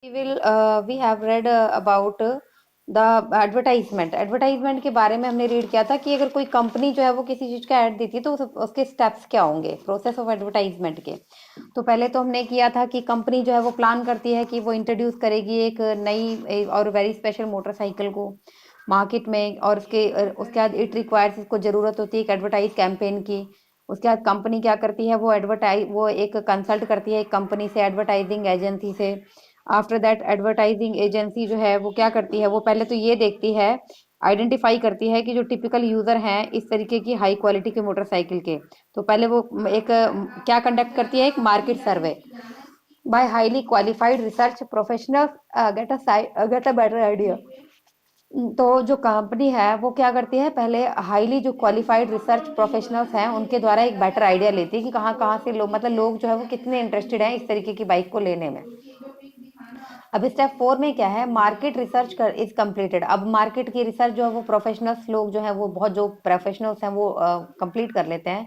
We have read about the advertisement के बारे में हमने रीड किया था कि अगर कोई कंपनी जो है वो किसी चीज का ऐड देती है तो उसके स्टेप्स क्या होंगे प्रोसेस ऑफ एडवर्टाइजमेंट के। तो पहले तो हमने किया था कि कंपनी जो है वो प्लान करती है कि वो इंट्रोड्यूस करेगी एक नई और वेरी स्पेशल मोटरसाइकिल को मार्केट में, और उसके बाद इट रिक्वायर्स, इसको जरूरत होती है एक एडवर्टाइज कैंपेन की। उसके बाद कंपनी क्या करती है, वो एक कंसल्ट करती है एक कंपनी से, एडवर्टाइजिंग एजेंसी से। आफ्टर दैट एडवर्टाइजिंग एजेंसी जो है वो क्या करती है, वो पहले तो ये देखती है, आइडेंटिफाई करती है कि जो टिपिकल यूजर हैं इस तरीके की हाई क्वालिटी के मोटरसाइकिल के। तो पहले वो क्या कंडक्ट करती है, एक market survey by highly qualified research professionals get a better idea. तो जो कंपनी है वो क्या करती है, पहले हाईली जो क्वालिफाइड रिसर्च प्रोफेशनल्स हैं उनके द्वारा एक बेटर आइडिया लेती है कि कहाँ कहाँ से लोग, मतलब लोग जो है वो कितने इंटरेस्टेड हैं इस तरीके की बाइक को लेने में। अब स्टेप 4 में क्या है, मार्केट रिसर्च कर इज कंप्लीटेड। अब मार्केट की रिसर्च जो है वो प्रोफेशनल्स लोग जो है वो बहुत जो प्रोफेशनल्स हैं वो कंप्लीट कर लेते हैं।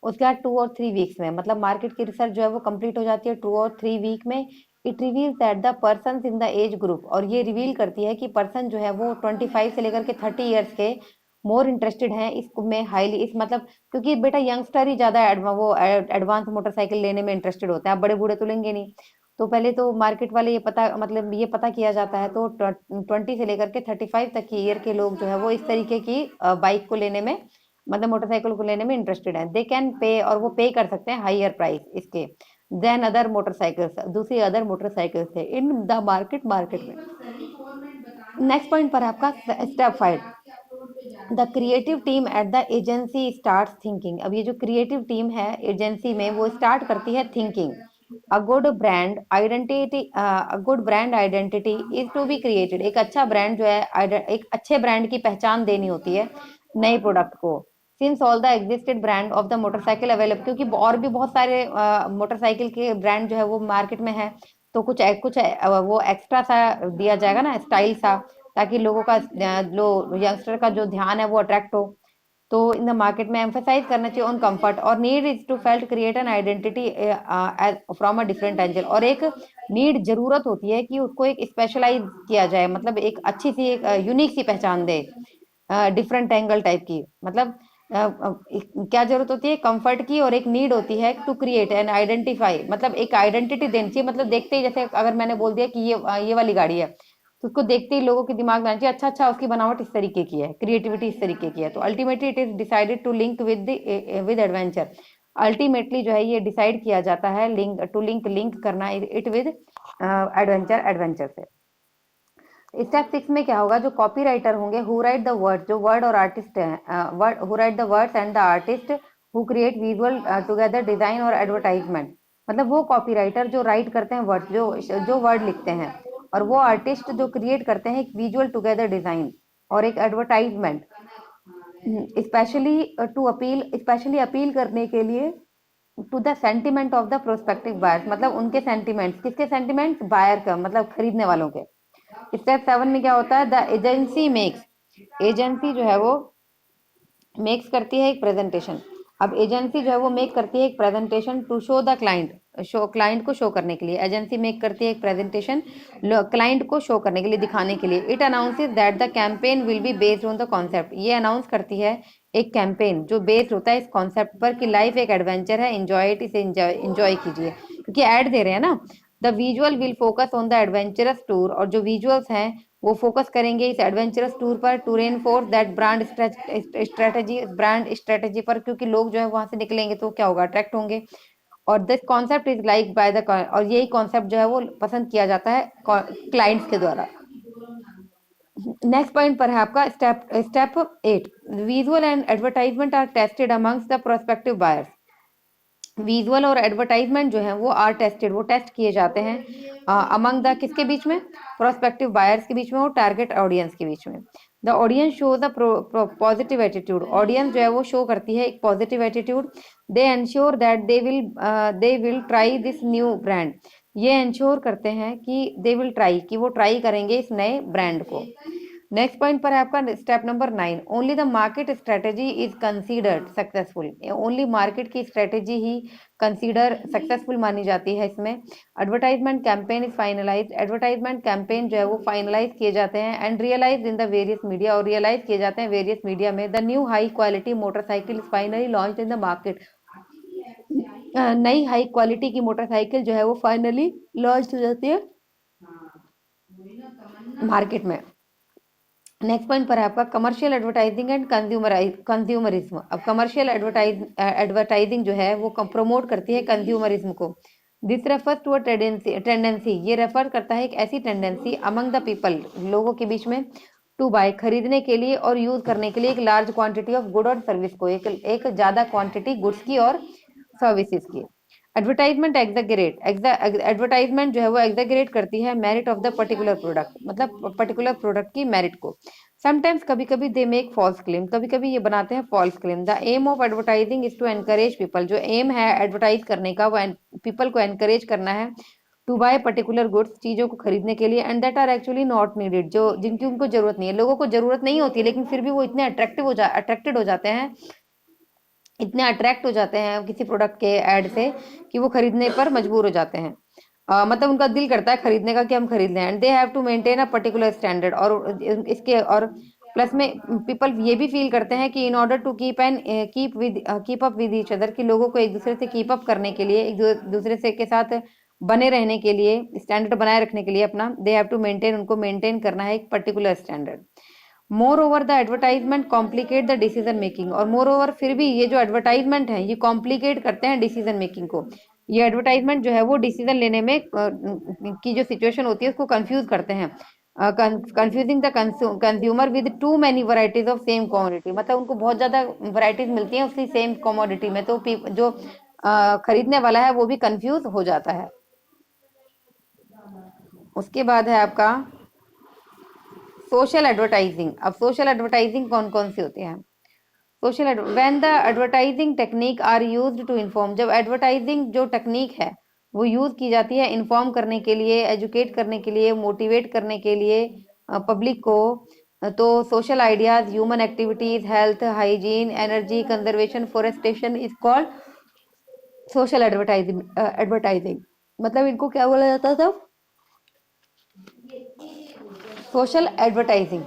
उसके बाद 2 और 3 वीक्स में, मतलब मार्केट की रिसर्च जो है वो कंप्लीट हो जाती है 2 और 3 वीक में। It reveals that the person in the age group, और ये रिवील करती है कि पर्सन जो है वो 25 से लेकर के 30 ईयर्स के मोर इंटरेस्टेड हैं इसमें हाईली, इस मतलब क्योंकि बेटा यंगस्टर ही ज्यादा एडवांस मोटरसाइकिल लेने में इंटरेस्टेड होते हैं, अब बड़े बूढ़े तो लेंगे नहीं। तो पहले तो मार्केट वाले ये पता किया जाता है, तो 20 से लेकर के 35 तक की ईयर के लोग जो है वो इस तरीके की बाइक को लेने में, मतलब मोटरसाइकिल को लेने में इंटरेस्टेड है। दे कैन पे, और वो पे कर सकते हैं हाइयर प्राइस इसके देन अदर मोटरसाइकिल्स, दूसरी अदर मोटरसाइकिल्स थे इन द मार्केट में। नेक्स्ट पॉइंट पर आपका step 5, the creative team at the agency start thinking. अब ये जो क्रिएटिव टीम है एजेंसी में वो स्टार्ट करती है thinking. A good brand identity is to be created. एक अच्छा ब्रांड जो है, एक अच्छे ब्रांड की पहचान देनी होती है नए प्रोडक्ट को। Since all the existed brand of the motorcycle available, क्योंकि और भी बहुत सारे मोटरसाइकिल के ब्रांड जो है वो मार्केट में है, तो कुछ वो एक्स्ट्रा सा दिया जाएगा ना, स्टाइल सा, ताकि लोगों का जो यंगस्टर का जो ध्यान है वो अट्रैक्ट हो। तो इन द मार्केट में एम्फेसाइज करना चाहिए ऑन कंफर्ट, और need is to felt create an identity from a different angle. और एक नीड जरूरत होती है कि उसको एक स्पेशलाइज किया जाए, मतलब एक अच्छी सी एक यूनिक सी पहचान दे, डिफरेंट एंगल टाइप की। मतलब क्या जरूरत होती है, कंफर्ट की, और एक नीड होती है टू क्रिएट एंड आइडेंटिफाई, मतलब एक आइडेंटिटी देनी चाहिए। मतलब देखते ही, जैसे अगर मैंने बोल दिया कि ये वाली गाड़ी है, तो उसको देखते ही लोगों के दिमाग में आना चाहिए, अच्छा अच्छा उसकी बनावट इस तरीके की है, क्रिएटिविटी इस तरीके की है। तो ultimately it is decided to link with adventure. Ultimately जो है ये डिसाइड किया जाता है लिंक करना इट विद एडवेंचर से। स्टेप 6 में क्या होगा, जो कॉपी राइटर होंगे, हु राइट द वर्ड, जो वर्ड और आर्टिस्ट है, who write the words and the artist who create visual together design और एडवर्टाइजमेंट। मतलब वो कॉपी राइटर जो राइट करते हैं वर्ड, जो वर्ड लिखते हैं, और वो आर्टिस्ट जो क्रिएट करते हैं एक विजुअल टुगेदर डिजाइन और एक एडवर्टाइजमेंट, स्पेशली अपील करने के लिए to the sentiment of the prospective buyers. मतलब उनके सेंटिमेंट्स, किसके सेंटिमेंट्स, बायर का, मतलब खरीदने वालों के। स्टेप 7 में क्या होता है, द एजेंसी जो है वो मेक्स करती है एक प्रेजेंटेशन। अब एजेंसी जो है वो मेक करती है एक presentation to show the client को शो करने के लिए एजेंसी मेक करती है एक प्रेजेंटेशन क्लाइंट को शो करने के लिए, दिखाने के लिए। It announces that the campaign will be based on the concept. ये अनाउंस करती है एक कैंपेन जो बेस्ड होता है इस कॉन्सेप्ट पर कि लाइफ एक एडवेंचर है, एंजॉय इट, इसे एंजॉय कीजिए, क्योंकि ऐड दे रहे हैं ना। The visual will focus on the adventurous tour, और जो विजुअल्स हैं वो फोकस करेंगे इस एडवेंचरस टूर पर, to reinforce that brand strategy पर, क्योंकि लोग जो है वहां से निकलेंगे तो क्या होगा, अट्रैक्ट होंगे। और this concept is like by the, और यही कॉन्सेप्ट जो है वो पसंद किया जाता है क्लाइंट्स के द्वारा। नेक्स्ट पॉइंट पर है आपका step 8, visual and advertisement are tested amongst the prospective buyers. Visual और एडवर्टाइजमेंट जो है वो आर टेस्टेड, वो टेस्ट किए जाते हैं अमंग द, किसके बीच में, प्रोस्पेक्टिव बायर्स के बीच में और टारगेट ऑडियंस के बीच में। The audience show the positive attitude, audience जो है वो शो करती है एक positive attitude. They ensure that they will try this new brand, ये एंश्योर करते हैं कि दे विल ट्राई, कि वो ट्राई करेंगे इस नए ब्रांड को। नेक्स्ट पॉइंट पर है आपका step number 9, only the market strategy is considered successful. Only market की स्ट्रेटेजी ही कंसीडर सक्सेसफुल मानी जाती है इसमें। Advertisement campaign is finalise, advertisement campaign जो है वो फाइनलाइज किए जाते हैं and realise in the various media, और रियलाइज किए जाते हैं वेरियस मीडिया में। The new high quality motorcycle is finally launch in the market, नई हाई क्वालिटी की मोटरसाइकिल जो है वो फाइनली लॉन्च हो जाती है मार्केट में। नेक्स्ट पॉइंट पर है आपका कमर्शियल एडवर्टाइजिंग एंड कंज्यूमरिज्म। अब कमर्शियल एडवर्टाइजिंग जो है वो प्रमोट करती है कंज्यूमरिज्म को। This refers to a tendency, ये रेफर करता है एक ऐसी टेंडेंसी अमंग द पीपल, लोगों के बीच में, टू बाय, खरीदने के लिए और यूज करने के लिए एक लार्ज क्वांटिटी ऑफ गुड और सर्विस को, एक ज्यादा क्वांटिटी गुड्स की और सर्विसेज की। एडवर्टाइजमेंट एग्जैगरेट, एडवर्टाइजमेंट जो है वो एग्जैगरेट करती है merit of the particular product, मतलब पर्टिकुलर प्रोडक्ट की मेरिट को। समटाइम्स, कभी कभी दे मेक फॉल्स क्लेम, कभी कभी ये बनाते हैं false claim. The aim of advertising is to encourage people, जो एम है एडवर्टाइज करने का वो पीपल को एनकरेज करना है टू बाय पर्टिकुलर गुड्स, चीजों को खरीदने के लिए, and that are actually not needed, जो जिनकी उनको जरूरत नहीं है, लोगों को जरूरत नहीं होती लेकिन फिर भी वो इतने अट्रैक्टेड हो जाते हैं, इतने अट्रैक्ट हो जाते हैं किसी प्रोडक्ट के ऐड से कि वो खरीदने पर मजबूर हो जाते हैं। मतलब उनका दिल करता है खरीदने का कि हम खरीद लें, and they have to maintain a particular standard, और इसके और प्लस में पीपल ये भी फील करते हैं कि in order to keep up with each other, कि लोगों को एक दूसरे से कीप अप करने के लिए, एक दूसरे से के साथ बने रहने के लिए, स्टैंडर्ड बनाए रखने के लिए अपना, दे हैव टू मेंटेन, उनको मेंटेन करना है एक particular standard. More over the advertisement complicate the decision making, और मोर ओवर फिर भी ये जो एडवर्टाइजमेंट है ये कॉम्प्लिकेट करते हैं डिसीजन मेकिंग को। ये एडवर्टाइजमेंट जो है वो डिसीजन लेने में की जो सिचुएशन होती है उसको कंफ्यूज करते हैं, confusing the consumer with two many varieties of same commodity, मतलब उनको बहुत ज्यादा वराइटीज मिलती हैं उसी सेम कमोडिटी में, तो जो खरीदने वाला है वो भी कंफ्यूज हो जाता है। उसके बाद है आपका सोशल एडवर्टाइजिंग। अब सोशल एडवर्टाइजिंग कौन कौन सी होती है? Social when the advertising technique are used to inform, जब एडवर्टाइजिंग जो टेक्निक है वो यूज की जाती है इन्फॉर्म करने के लिए, एजुकेट करने के लिए, मोटिवेट करने के लिए पब्लिक को, तो social ideas, human activities, health, hygiene, energy conservation, forestation is called social advertising. मतलब इनको क्या बोला जाता था? Social advertising.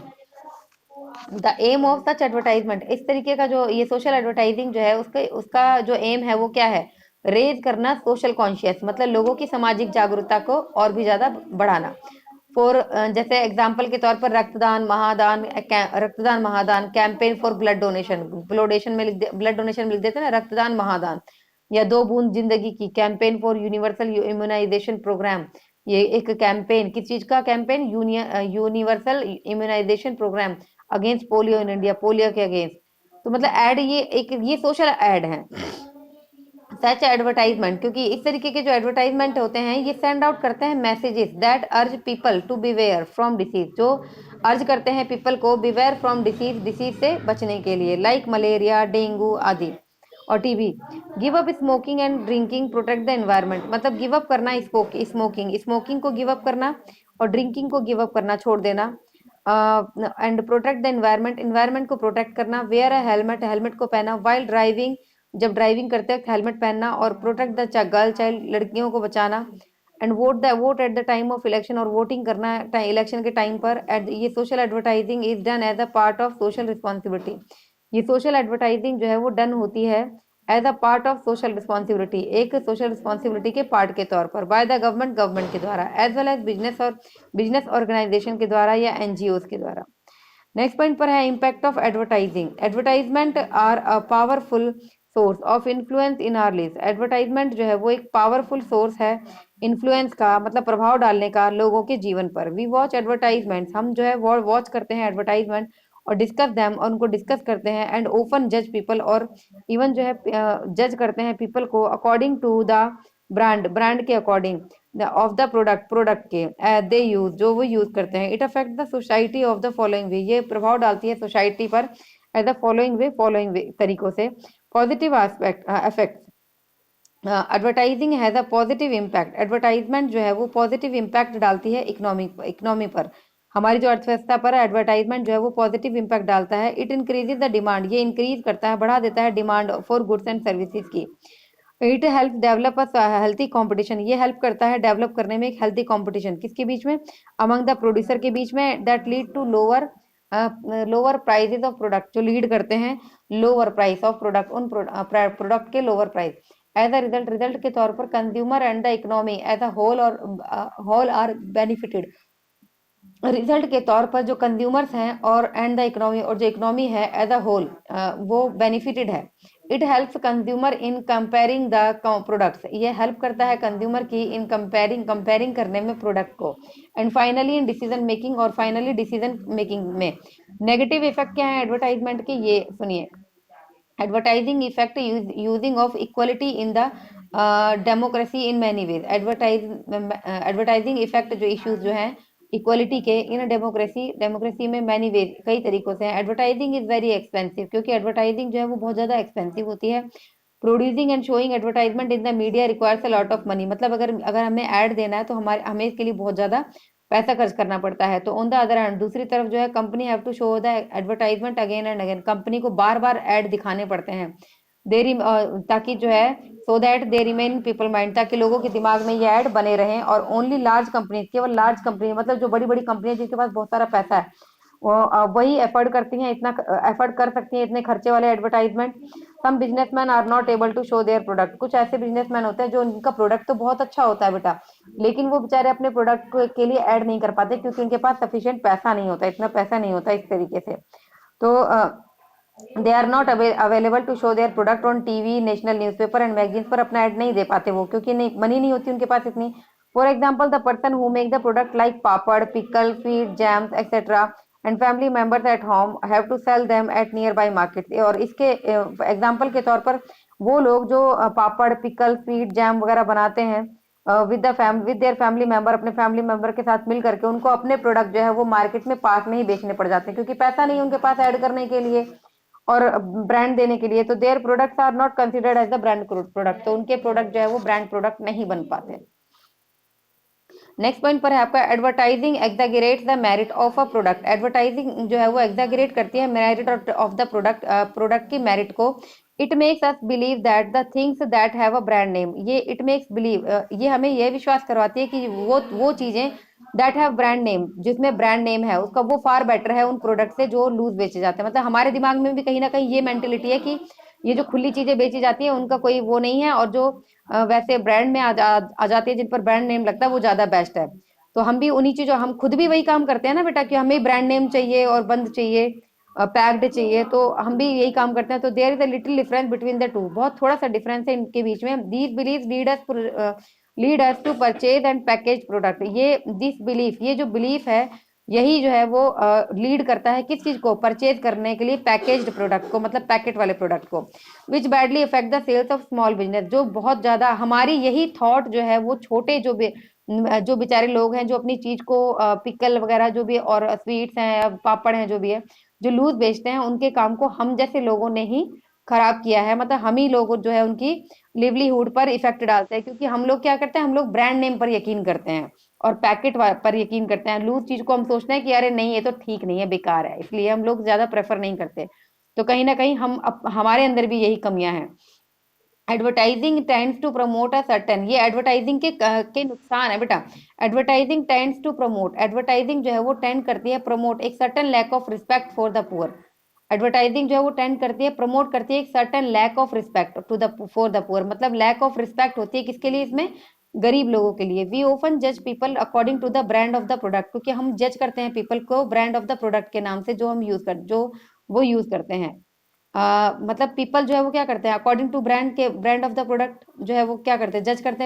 The aim of such advertisement, इस तरीके का जो ये सोशल एडवर्टाइजिंग जो है उसका जो एम है वो क्या है? रेज करना सोशल कॉन्शियस, मतलब लोगों की सामाजिक जागरूकता को और भी ज्यादा बढ़ाना। फॉर जैसे एग्जाम्पल के तौर पर रक्तदान महादान campaign for blood donation, blood donation में लिख देते हैं ना रक्तदान महादान, या 2 बूंद जिंदगी की campaign for universal immunisation programme, ये एक कैंपेन, किस चीज का campaign? Universal immunisation programme against polio in India, polio के अगेंस्ट। तो मतलब एड, ये सोशल एड है, सच एडवर्टाइजमेंट, क्योंकि इस तरीके के जो एडवर्टाइजमेंट होते हैं ये सेंड आउट करते हैं messages that urge people to beware from disease, जो अर्ज करते हैं पीपल को बिवेयर फ्रॉम डिसीज, डिसीज से बचने के लिए, लाइक मलेरिया, डेंगू आदि और TB. Give up smoking and drinking, protect the environment, मतलब गिव अप करना स्मोकिंग को गिव अप करना और ड्रिंकिंग को गिव अप करना, छोड़ देना, एंड प्रोटेक्ट द एनवायरनमेंट को प्रोटेक्ट करना, वेयर अ हेलमेट को पहना, वाइल ड्राइविंग, जब ड्राइविंग करते वक्त हेलमेट पहनना, और प्रोटेक्ट द गर्ल चाइल्ड, लड़कियों को बचाना, and vote at the time of election, और वोटिंग करना इलेक्शन के टाइम पर। ये social advertising is done as a part of social responsibility, ये सोशल एडवर्टाइजिंग जो है वो डन होती है as a part of social responsibility, एक सोशल रिस्पॉन्सिबिलिटी के पार्ट के तौर पर, बाय द गवर्नमेंट के द्वारा, as well as business organisation के द्वारा या एनजीओ के द्वारा। नेक्स्ट पॉइंट पर है impact of advertising. Advertisement are a powerful source of influence in our lives, advertisement जो है वो एक पावरफुल सोर्स है इन्फ्लुएंस का, मतलब प्रभाव डालने का लोगों के जीवन पर। वी वॉच एडवर्टाइजमेंट, हम जो है वो वॉच करते हैं एडवर्टाइजमेंट और डिस्कस दैम, और उनको डिस्कस करते हैं, एंड ओपन जज पीपल, और इवन जो है जज करते हैं पीपल को अकॉर्डिंग टू द ब्रांड के अकॉर्डिंग, ऑफ द प्रोडक्ट के दे यूज, जो वो यूज करते हैं। It affect the society of the following वे, ये प्रभाव डालती है सोसाइटी पर एज द फॉलोइंग वे तरीकों से। Positive effect, advertising has a positive impact, advertisement जो है वो पॉजिटिव इम्पैक्ट डालती है इकोनॉमी पर, हमारी जो अर्थव्यवस्था पर एडवर्टाइजमेंट जो है वो पॉजिटिव इम्पैक्ट डालता है। इट इंक्रीजेज द डिमांड, ये इंक्रीज करता है, बढ़ा देता है demand for goods and services की। It help develop a healthy competition, ये हेल्प करता है डेवलप करने में एक हेल्थी कंपटीशन, किसके बीच में, अमंग द प्रोड्यूसर के बीच में, that lead to lower prices of product, जो लीड करते हैं लोअर प्राइस ऑफ प्रोडक्ट, उन प्रोडक्ट के lower price. As a result के तौर पर consumer and the economy as a whole are benefited, result के तौर पर जो कंज्यूमर्स हैं और एंड द इकोनॉमी, और जो इकोनॉमी है एज अ होल वो बेनिफिटेड है। It helps consumer in comparing the products, ये हेल्प करता है कंज्यूमर की इन कंपेयरिंग करने में प्रोडक्ट को। And finally in decision making, और फाइनली डिसीजन मेकिंग में। नेगेटिव इफेक्ट क्या है एडवर्टाइजमेंट के, ये सुनिए। Advertising effect using of equality in the democracy in many ways, advertising effect जो इश्यूज जो हैं इक्वलिटी के इन डेमोक्रेसी में मैनी वेज, कई तरीकों से है। एडवर्टाइजिंग इज वेरी एक्सपेंसिव, क्योंकि एडवर्टाइजिंग जो है वो बहुत ज्यादा एक्सपेंसिव होती है। Producing and showing advertisement in the media requires a lot of money, मतलब अगर हमें ऐड देना है तो हमें इसके लिए बहुत ज्यादा पैसा खर्च करना पड़ता है। तो ऑन द अदर हैंड, दूसरी तरफ जो है, company have to show the advertisement again and again, company को बार बार ऐड दिखाने पड़ते हैं देरी, ताकि जो है so that they remain people mind, ताकि लोगों के दिमाग में ये ऐड बने रहें। और ओनली लार्ज कंपनी, केवल लार्ज कंपनी, मतलब जो बड़ी बड़ी कंपनियां जिनके पास बहुत सारा पैसा है, वो वही एफर्ड करती हैं, इतना एफर्ड कर सकती हैं इतने खर्चे वाले advertisement. Some businessman are not able to show their product, कुछ ऐसे बिजनेसमैन होते हैं जो उनका प्रोडक्ट तो बहुत अच्छा होता है बेटा, लेकिन वो बेचारे अपने प्रोडक्ट के लिए ऐड नहीं कर पाते, क्योंकि उनके पास सफिशिएंट पैसा नहीं होता, इतना पैसा नहीं होता इस तरीके से। तो they are not available to show their product on TV, national newspaper and magazines पर अपना ऐड नहीं दे पाते वो, क्योंकि नहीं, मनी नहीं होती उनके पास इतनी। For example, the person who make the product like papad, pickle, feed, jams etcetera and family members at home have to sell them at nearby market, और इसके एग्जाम्पल के तौर पर वो लोग जो पापड़, पिकल, फीड, जैम वगैरह बनाते हैं विद देयर फैमिली मेंबर, अपने फैमिली मेंबर के साथ मिल करके, उनको अपने प्रोडक्ट जो है वो मार्केट में पास में ही बेचने पड़ जाते हैं, क्योंकि पैसा नहीं है उनके पास ऐड करने के लिए और ब्रांड देने के लिए। तो their products are not considered as the brand product, तो उनके प्रोडक्ट जो है वो ब्रांड प्रोडक्ट नहीं बन पाते। नेक्स्ट पॉइंट पर है आपका, advertising exaggerates the merit of a product, advertising जो है वो एग्जैगरेट करती है मेरिट ऑफ द प्रोडक्ट की मेरिट को। It makes us believe that the things that have a brand name, ये इट मेक्स बिलीव, ये हमें यह विश्वास करवाती है कि वो चीजें दैट हैव ब्रांड नेम, जिसमें ब्रांड नेम है उसका, वो फार बेटर है उन प्रोडक्ट से जो लूज बेचे जाते हैं। मतलब हमारे दिमाग में भी कहीं ना कहीं ये मेंटेलिटी है कि ये जो खुली चीजें बेची जाती है उनका कोई वो नहीं है, और जो वैसे ब्रांड में आ जाती है जिन पर ब्रांड नेम लगता है वो ज्यादा बेस्ट है। तो हम भी उन्हीं चीजों, हम खुद भी वही काम करते हैं ना बेटा, कि हमें ब्रांड नेम चाहिए और बंद चाहिए, पैक्ड चाहिए, तो हम भी यही काम करते हैं। तो there is a little difference between the two, बहुत थोड़ा सा डिफरेंस है इनके बीच में। These believe lead us to purchase and package product, ये दिस बिलीफ, ये जो बिलीफ है यही जो है वो लीड करता है किस चीज को, परचेज करने के लिए पैकेज्ड प्रोडक्ट को, मतलब पैकेट वाले प्रोडक्ट को। Which badly effect the sales of small business, जो बहुत ज्यादा हमारी यही थॉट जो है वो छोटे जो बेचारे लोग हैं जो अपनी चीज को पिकल वगैरह जो भी और स्वीट्स हैं, पापड़ हैं, जो भी है, जो लूज बेचते हैं, उनके काम को हम जैसे लोगों ने ही खराब किया है। मतलब हम ही लोग जो है उनकी लिवलीहुड पर इफेक्ट डालते हैं, क्योंकि हम लोग क्या करते हैं, हम लोग ब्रांड नेम पर यकीन करते हैं और पैकेट पर यकीन करते हैं। लूज चीज को हम सोचते हैं कि अरे नहीं ये तो ठीक नहीं है, बेकार है, इसलिए हम लोग ज्यादा प्रेफर नहीं करते। तो कहीं ना कहीं हमारे अंदर भी यही कमियां हैं। Advertising tends to promote a certain, ये एडवर्टाइजिंग के नुकसान है बेटा। Advertising tends to promote, advertising जो है वो टेंड करती है प्रमोट एक certain lack of respect for the poor, advertising जो है वो टेंड करती है प्रमोट करती है एक certain lack of respect to the for the poor, मतलब लैक ऑफ रिस्पेक्ट होती है किसके लिए, इसमें गरीब लोगों के लिए। वी ओफन जज people according to the brand of the product, क्योंकि हम जज करते हैं पीपल को ब्रांड ऑफ द प्रोडक्ट के नाम से जो हम यूज कर जो वो यूज करते हैं। मतलब पीपल जो है वो क्या करते हैं, according to brand of the product जो है वो क्या करते हैं, जज करते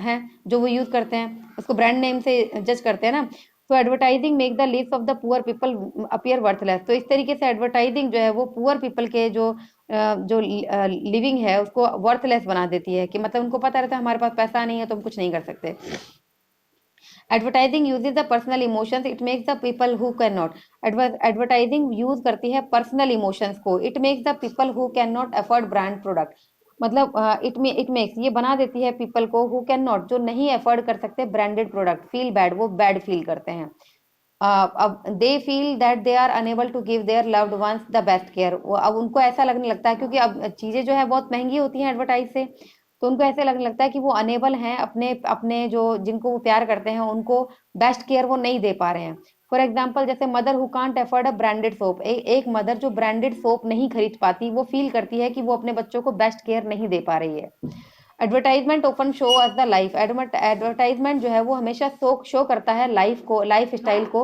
हैं जो वो यूज करते हैं, उसको ब्रांड नेम से जज करते हैं ना। तो advertising make the leaves of the poor people appear worthless, तो इस तरीके से एडवर्टाइजिंग जो है वो पुअर पीपल के जो लिविंग है उसको वर्थलेस बना देती है, कि मतलब उनको पता रहता है हमारे पास पैसा नहीं है तो हम कुछ नहीं कर सकते। Advertising uses the personal emotions, it makes the people who can not, advertising use करती है पर्सनल इमोशंस को, it makes the people who can not afford brand product, मतलब इट मेक्स, ये बना देती है पीपल को हु कैन नॉट, जो नहीं अफोर्ड कर सकते ब्रांडेड प्रोडक्ट, फील बैड, वो बैड फील करते हैं। अब they feel that they are unable to give their loved ones the best care. अब उनको ऐसा लगने लगता है, क्योंकि अब चीजें जो है बहुत महंगी होती हैं एडवर्टाइज से, तो उनको ऐसे लगने लगता है कि वो अनेबल हैं अपने अपने जो जिनको वो प्यार करते हैं उनको बेस्ट केयर वो नहीं दे पा रहे हैं। फॉर एग्जाम्पल जैसे mother who can't afford a branded soap, एक मदर जो ब्रांडेड सोप नहीं खरीद पाती, वो फील करती है कि वो अपने बच्चों को बेस्ट केयर नहीं दे पा रही है। Advertisement often show as the life, advertisement जो है वो हमेशा शो करता है लाइफ को, लाइफ स्टाइल को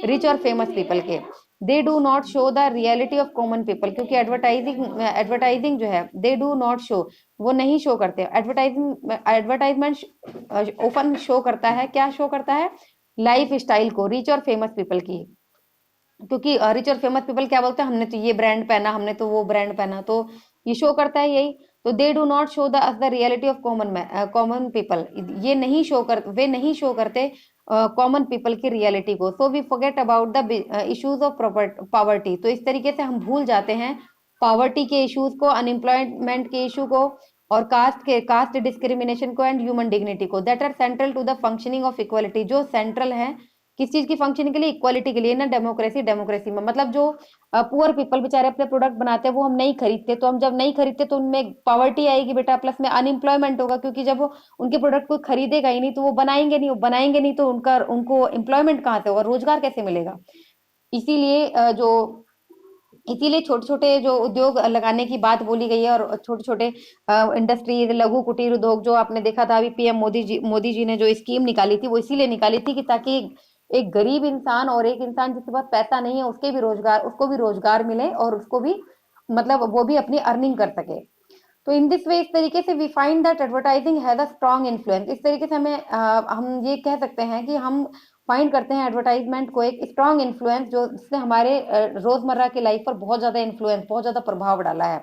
रिच और फेमस पीपल के। They do not show the reality of common people, क्योंकि एडवर्टाइजिंग जो है दे डू नॉट शो, वो नहीं शो करते। एडवर्टाइजमेंट ओपन शो करता है, क्या शो करता है, लाइफ स्टाइल को रिच और फेमस पीपल की। क्योंकि रिच और फेमस पीपल क्या बोलते हैं, हमने तो ये ब्रांड पहना, हमने तो वो ब्रांड पहना, तो ये शो करता है यही। तो दे do not show the reality of common people, ये नहीं शो कर, वे नहीं शो करते कॉमन पीपल की रियलिटी को। So we forget about the issues of poverty, तो इस तरीके से हम भूल जाते हैं पॉवर्टी के इश्यूज को, अनएम्प्लॉयमेंट के इशू को, और कास्ट डिस्क्रिमिनेशन को, एंड ह्यूमन डिग्निटी को, that are central to the functioning of equality, जो सेंट्रल है किस चीज की फंक्शनिंग के लिए, इक्वालिटी के लिए ना, डेमोक्रेसी में। मतलब जो पुअर पीपल बेचारे अपने प्रोडक्ट बनाते हैं वो हम नहीं खरीदते, तो हम जब नहीं खरीदते तो उनमें पॉवर्टी आएगी बेटा, प्लस में अनएम्प्लॉयमेंट होगा, क्योंकि जब वो उनके प्रोडक्ट को खरीदेगा ही नहीं तो वो बनाएंगे नहीं, वो बनाएंगे नहीं तो उनका उनको एम्प्लॉयमेंट कहाँ से होगा, रोजगार कैसे मिलेगा। इसीलिए इसीलिए छोटे छोटे जो उद्योग लगाने की बात बोली गई है, और छोटे छोटे इंडस्ट्री, लघु कुटीर उद्योग, जो आपने देखा था अभी पीएम मोदी जी ने जो स्कीम निकाली थी, वो इसीलिए निकाली थी कि ताकि एक गरीब इंसान और एक इंसान जिसके पास पैसा नहीं है उसको भी रोजगार मिले, और उसको भी मतलब वो भी अपनी अर्निंग कर सके। तो इन दिस वे, इस तरीके से we find that advertising has a strong influence. इस तरीके से हम ये कह सकते हैं कि हम फाइंड करते हैं एडवर्टाइजमेंट को एक स्ट्रॉन्ग इन्फ्लुएंस, जो जिसने हमारे रोजमर्रा की लाइफ पर बहुत ज्यादा इन्फ्लुएंस, बहुत ज्यादा प्रभाव डाला है।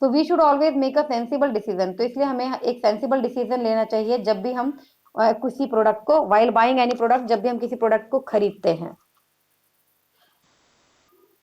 तो we should always make a sensible decision, तो इसलिए हमें एक सेंसिबल डिसीजन लेना चाहिए जब भी हम किसी प्रोडक्ट को, वाइल बाइंग एनी प्रोडक्ट, जब भी हम किसी प्रोडक्ट को खरीदते हैं।